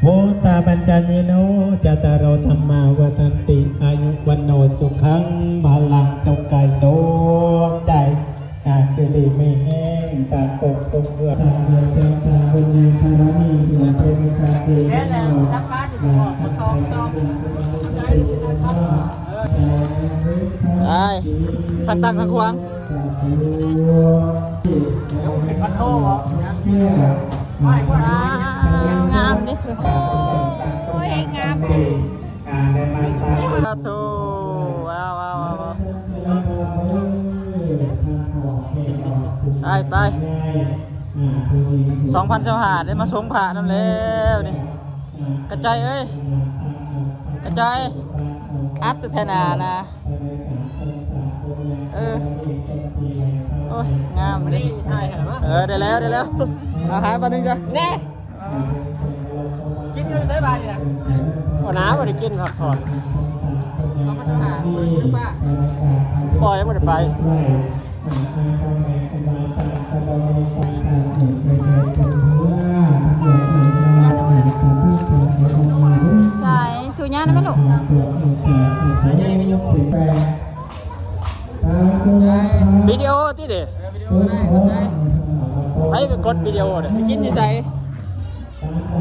โวตาปัญจญิโนจัตตารโอธรรมาวัฏันติอายุวันโนสุขังบาลังสุขกายโสใจคือดีไม่แห้งสาโกตกเรือสาเรือเจ้าสาบุญญาภารมีที่เราเป็นคาตีแน่นอนรักบ้านอยู่ก่อนสองทางตั้งทางควางพันโตเหรองามดิโอ้ยงามดิถูว้าวไป2,015ได้มาสงผ่าน้ำแล้วนี่กระจายเอ้ยกระจายอัดแทนานะโอ้ยงามดิได้แล้วอาหารมาหนึ่งจ้ะแน่กินเงินใช้บาทเนี่ยหัวน้ำมาได้กินครับก่อนปล่อยไม่ได้ไปใช่ถูกย่านะแม่ลูกวิดีโอที่เด็กให้เป็นกดวิดีโอเด็กกินที่ใจ